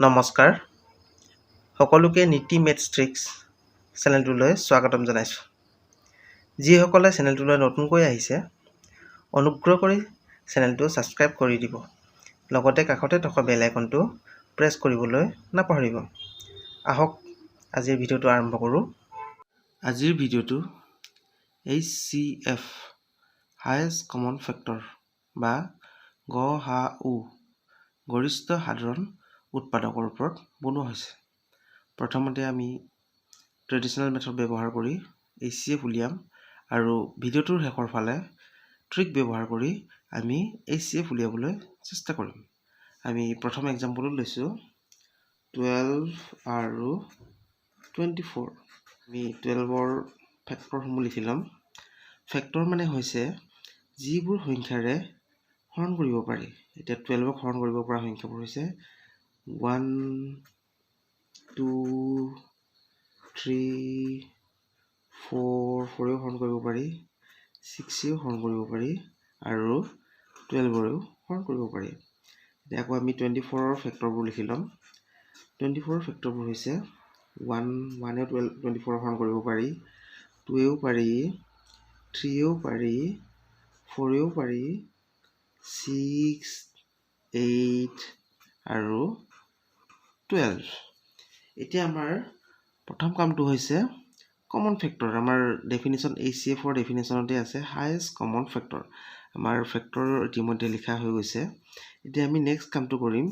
নমস্কাৰ সকলোকে নীতি মেথছ ট্ৰিক্স চেনেলটোলৈ স্বাগতম জনাইছোঁ। যিসকলে চেনেলটোলৈ নতুনকৈ আহিছে অনুগ্ৰহ কৰি চেনেলটো ছাবস্ক্ৰাইব কৰি দিব, লগতে কাষতে থকা বেল আইকনটো প্ৰেছ কৰিবলৈ নাপাহৰিব। আহক আজিৰ ভিডিঅ'টো আৰম্ভ কৰোঁ। আজিৰ ভিডিঅ'টো HCF হায়েষ্ট কমন ফেক্টৰ বা গ-সা-উ গৰিষ্ঠ সাধাৰণ উৎপাদকৰ ওপৰত বনোৱা হৈছে। প্ৰথমতে আমি ট্ৰেডিশ্যনেল মেথড ব্যৱহাৰ কৰি HCF উলিয়াম আৰু ভিডিঅ'টোৰ শেষৰ ফালে ট্ৰিক ব্যৱহাৰ কৰি আমি HCF উলিয়াবলৈ চেষ্টা কৰিম। আমি প্ৰথম এক্সাম্পলটো লৈছোঁ 12 আৰু 24। আমি 12ৰ ফেক্টৰসমূহ লিখি ল'ম। ফেক্টৰ মানে হৈছে যিবোৰ সংখ্যাৰে হৰণ কৰিব পাৰি। এতিয়া 12ক হৰণ কৰিব পৰা সংখ্যাবোৰ হৈছে 1, 2, 3, 4ও হৰণ কৰিব পাৰি, 6ও হৰণ কৰিব পাৰি আৰু 12ৰেও হৰণ কৰিব পাৰি। এতিয়া আকৌ আমি 24ৰ ফেক্টৰবোৰ লিখি ল'ম। 24ৰ ফেক্টৰবোৰ হৈছে 1ও 24 হৰণ কৰিব পাৰি, 2ও পাৰি, 3ও পাৰি, 4ও পাৰি, 6, 8 আৰু 12। এতিয়া আমাৰ প্ৰথম কামটো হৈছে কমন ফেক্টৰ। আমাৰ ডেফিনেশ্যন HCFৰ ডেফিনেশ্যনতে আছে হায়েষ্ট কমন ফেক্টৰ। আমাৰ ফেক্টৰ ইতিমধ্যে লিখা হৈ গৈছে। এতিয়া আমি নেক্সট কামটো কৰিম,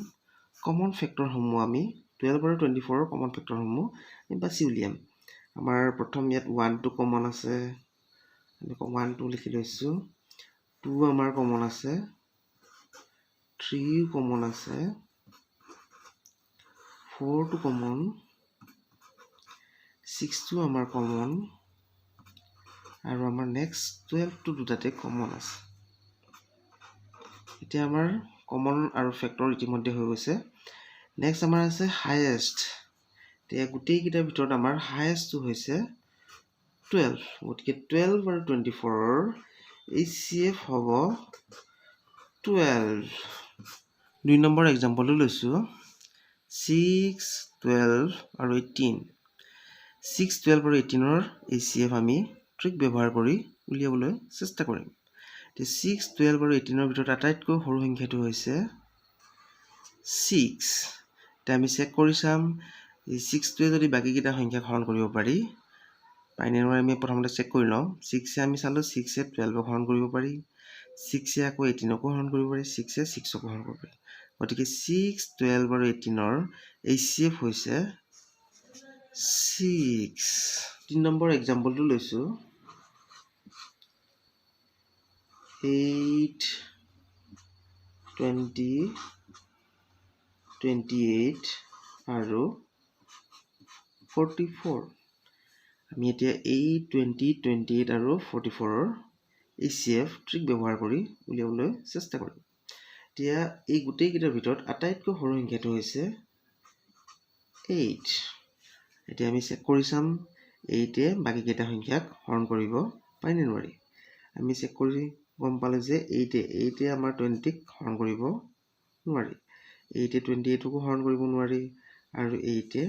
কমন ফেক্টৰসমূহ আমি 12 আৰু 24ৰ কমন ফেক্টৰসমূহ আমি বাছি উলিয়াম। আমাৰ প্ৰথম ইয়াত 1টো কমন আছে, আমি 1টো লিখি লৈছোঁ, 2 আমাৰ কমন আছে, 3 কমন আছে, 4টো কমন, 6টো আমাৰ কমন আৰু আমাৰ নেক্সট 12টো দুটাতে কমন আছে। এতিয়া আমাৰ কমন আৰু ফেক্টৰ ইতিমধ্যে হৈ গৈছে। নেক্সট আমাৰ আছে হায়েষ্ট। এতিয়া গোটেইকেইটাৰ ভিতৰত আমাৰ হায়েষ্টটো হৈছে 12। গতিকে 12 আৰু 24ৰ HCF হ'ব 12। 2 নম্বৰ এক্সাম্পলটো লৈছোঁ 6, 12 আৰু 18। 6, 12 আৰু 18ৰ HCF আমি ট্ৰিক ব্যৱহাৰ কৰি উলিয়াবলৈ চেষ্টা কৰিম। 6, 12 আৰু 18ৰ ভিতৰত আটাইতকৈ সৰু সংখ্যাটো হৈছে 6। এতিয়া আমি চেক কৰি চাম এই 6টোৱে যদি বাকীকেইটা সংখ্যাক হৰণ কৰিব পাৰি নে নোৱাৰে আমি প্ৰথমতে চেক কৰি লওঁ। 6এ আমি চালোঁ 6এ 12ক হৰণ কৰিব পাৰি, 6এ আকৌ 18কো হৰণ কৰিব পাৰি, 6এ 6কো হৰণ কৰিব পাৰি। গতিকে 6, 12 আৰু 18ৰ HCF হৈছে 6। 3 নম্বৰ এক্সাম্পলটো লৈছোঁ 8, 20, 28 আৰু 44। আমি এতিয়া 8, 20, 28 আৰু 44ৰ HCF ট্ৰিক ব্যৱহাৰ কৰি উলিয়াবলৈ চেষ্টা কৰিম। এতিয়া এই গোটেইকেইটাৰ ভিতৰত আটাইতকৈ সৰু সংখ্যাটো হৈছে 8। এতিয়া আমি চেক কৰি চাম 8এ বাকীকেইটা সংখ্যাক হৰণ কৰিব পাৰি নে নোৱাৰি। আমি চেক কৰি গম পালোঁ যে 8এ আমাৰ 20ক হৰণ কৰিব নোৱাৰি, 8এ 28কো হৰণ কৰিব নোৱাৰি আৰু 8এ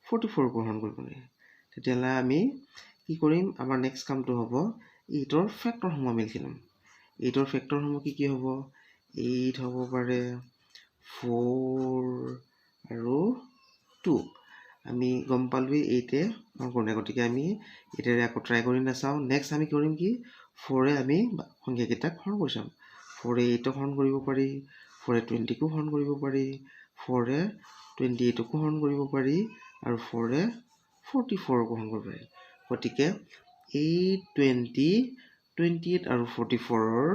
44কো হৰণ কৰিব নোৱাৰি। তেতিয়াহ'লে আমি কি কৰিম, আমাৰ নেক্সট কামটো হ'ব 8ৰ ফেক্টৰসমূহ আমি লিখি ল'ম। 8ৰ ফেক্টৰসমূহ কি হ'ব, 8 হ'ব পাৰে, 4 আৰু 2। আমি গম পালোঁৱেই 8এ হৰণ কৰা নাই, গতিকে আমি 8এৰে আকৌ ট্ৰাই কৰি নাচাওঁ। নেক্সট আমি কৰিম কি, 4এ আমি সংখ্যাকেইটাক হৰণ কৰি চাম। 4এ 8ক হৰণ কৰিব পাৰি, 4এ 20কো হৰণ কৰিব পাৰি, 4এ 28কো হৰণ কৰিব পাৰি আৰু 4এ 44কো হৰণ কৰিব পাৰি। গতিকে 8, 20, 28 আৰু 44ৰ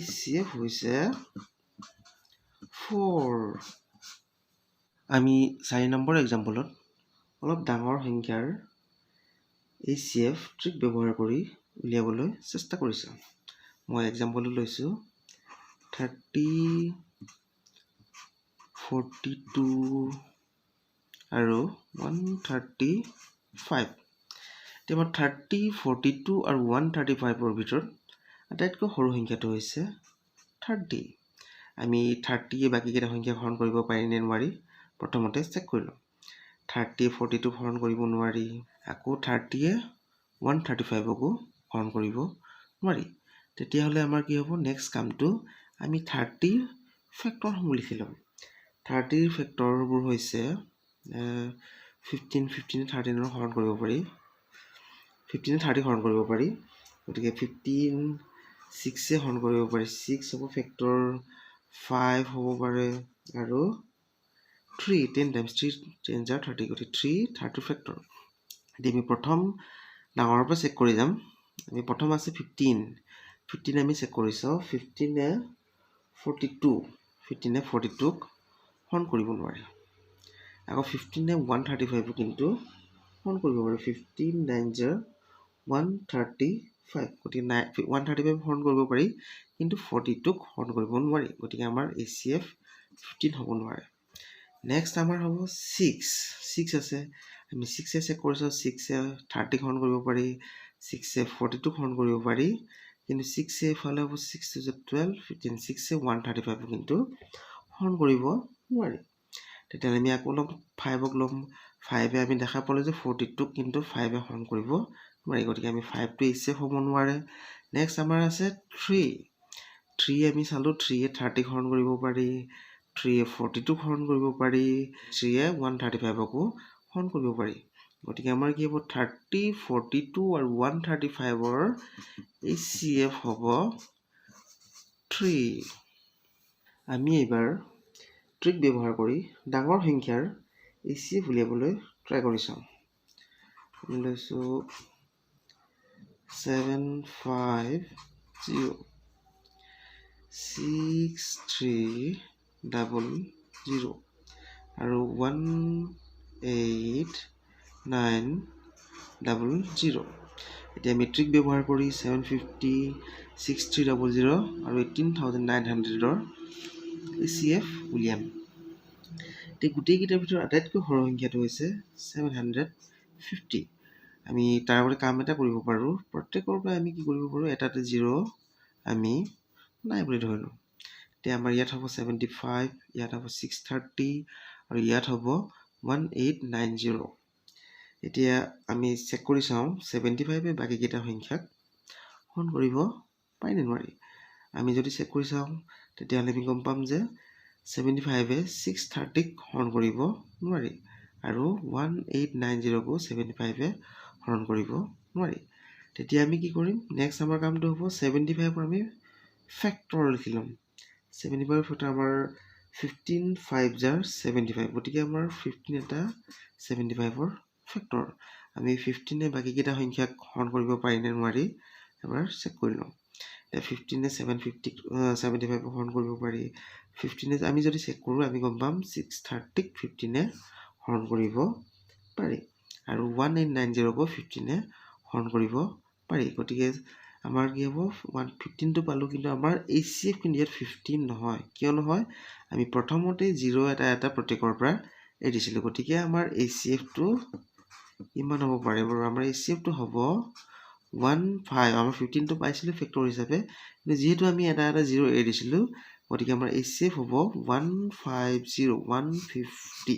HCF হৈছে 4। আমি 4 নম্বৰ এক্সাম্পলত অলপ ডাঙৰ সংখ্যাৰ HCF ট্ৰিক ব্যৱহাৰ কৰি উলিয়াবলৈ চেষ্টা কৰিছোঁ। মই এক্সাম্পলটো লৈছোঁ 30, 42 আৰু 135। এতিয়া আমাৰ 30, 42 আৰু 135ৰ ভিতৰত আটাইতকৈ সৰু সংখ্যাটো হৈছে 30। আমি 30এ বাকীকেইটা সংখ্যাক হৰণ কৰিব পাৰি নে নোৱাৰি প্ৰথমতে চেক কৰি লওঁ 30 42 হৰণ কৰিব নোৱাৰি আকৌ 30 135কো হৰণ কৰিব নোৱাৰি তেতিয়াহ'লে আমাৰ কি হ'ব নেক্সট কামটো আমি 30 ফেক্টৰসমূহ লিখি ল'ম 30 ফেক্টৰবোৰ হৈছে 15 13 হৰণ কৰিব পাৰি 15 30 হৰণ কৰিব পাৰি গতিকে 15 6 হৰণ কৰিব পাৰি 6 হ'ব ফেক্টৰ 5 হ'ব পাৰে আৰু 3 10 times 3 10 jar 30 গতিকে 3 30 ফেক্টৰ এতিয়া আমি প্ৰথম ডাঙৰৰ পৰা চেক কৰি যাম আমি প্ৰথম আছে 15 আমি চেক কৰি চাওঁ 15 42 ক হৰণ কৰিব নোৱাৰে আকৌ 15 135 কিন্তু হৰণ কৰিব পাৰে 15 9 jar 135 গতিকে 135 হৰণ কৰিব পাৰি কিন্তু 42 ক হৰণ কৰিব নোৱাৰি গতিকে আমাৰ HCF 15 হ'ব নোৱাৰে নেক্সট আমাৰ হ'ব 6 আছে আমি 6 চেক কৰিছোঁ 6 30 হৰণ কৰিব পাৰি 6 42 হৰণ কৰিব পাৰি কিন্তু 6 ফালে হ'ব 6 to 12 15 6 135 কিন্তু হৰণ কৰিব নোৱাৰি তেতিয়াহ'লে আমি আকৌ ল'ম 5ক ল'ম 5 আমি দেখা পালোঁ যে 42 কিন্তু 5 হৰণ কৰিব নোৱাৰি গতিকে আমি 5টো HCF হ'ব নোৱাৰে নেক্সট আমাৰ আছে 3 আমি চালোঁ 3 30 হৰণ কৰিব পাৰি 3 42 হৰণ কৰিব পাৰি 3 135কো হৰণ কৰিব পাৰি গতিকে আমাৰ কি হ'ব 30 42 আৰু 135ৰ HCF হ'ব 3 আমি এইবাৰ ট্ৰিক ব্যৱহাৰ কৰি ডাঙৰ সংখ্যাৰ HCF উলিয়াবলৈ ট্ৰাই কৰি চাওঁ আমি লৈছোঁ 750 6300 আৰু 18900 এতিয়া আমি ট্ৰিক ব্যৱহাৰ কৰি 750 6300 আৰু 18900ৰ HCF উলিয়াম এতিয়া গোটেইকেইটাৰ ভিতৰত আটাইতকৈ সৰু সংখ্যাটো হৈছে 750 আমি তাৰ বাবে কাম এটা কৰিব পাৰোঁ প্ৰত্যেকৰ পৰা আমি কি কৰিব পাৰোঁ এটা 0 আমি নাই বুলি ধৰিলোঁ এতিয়া আমাৰ ইয়াত হ'ব 75 ইয়াত হ'ব 630 আৰু ইয়াত হ'ব 1890 এতিয়া আমি চেক কৰি চাওঁ 75 বাকীকেইটা সংখ্যাক হৰণ কৰিব পাৰিনে নোৱাৰি আমি যদি চেক কৰি চাওঁ তেতিয়াহ'লে আমি গম পাম যে 75 630ক হৰণ কৰিব নোৱাৰি আৰু 1890কো 75 হৰণ কৰিব নোৱাৰি তেতিয়া আমি কি কৰিম নেক্সট আমাৰ কামটো হ'ব 75ৰ আমি ফেক্টৰ লিখি ল'ম 75 ফেক্টৰ আমাৰ 15 5 jar 75 গতিকে আমাৰ 15 এটা 75ৰ ফেক্টৰ আমি 15 বাকীকেইটা সংখ্যাক হৰণ কৰিব পাৰিনে নোৱাৰি এবাৰ চেক কৰি লওঁ 15 75 হৰণ কৰিব পাৰি 15 আমি যদি চেক কৰোঁ আমি গম পাম 630ক 15 হৰণ কৰিব পাৰি আৰু 1890কো 15 হৰণ কৰিব পাৰি গতিকে আমাৰ কি হ'ব 115টো পালোঁ কিন্তু আমাৰ HCF কিন্তু ইয়াত 15 নহয় কিয় নহয় আমি প্ৰথমতে 0 এটা প্ৰত্যেকৰ পৰা এৰি দিছিলোঁ গতিকে আমাৰ HCFটো ইমান হ'ব পাৰে বাৰু আমাৰ HCFটো হ'ব 15 আমাৰ 15টো পাইছিলোঁ ফেক্টৰ হিচাপে কিন্তু যিহেতু আমি এটা 0 এৰি দিছিলোঁ গতিকে আমাৰ HCF হ'ব 150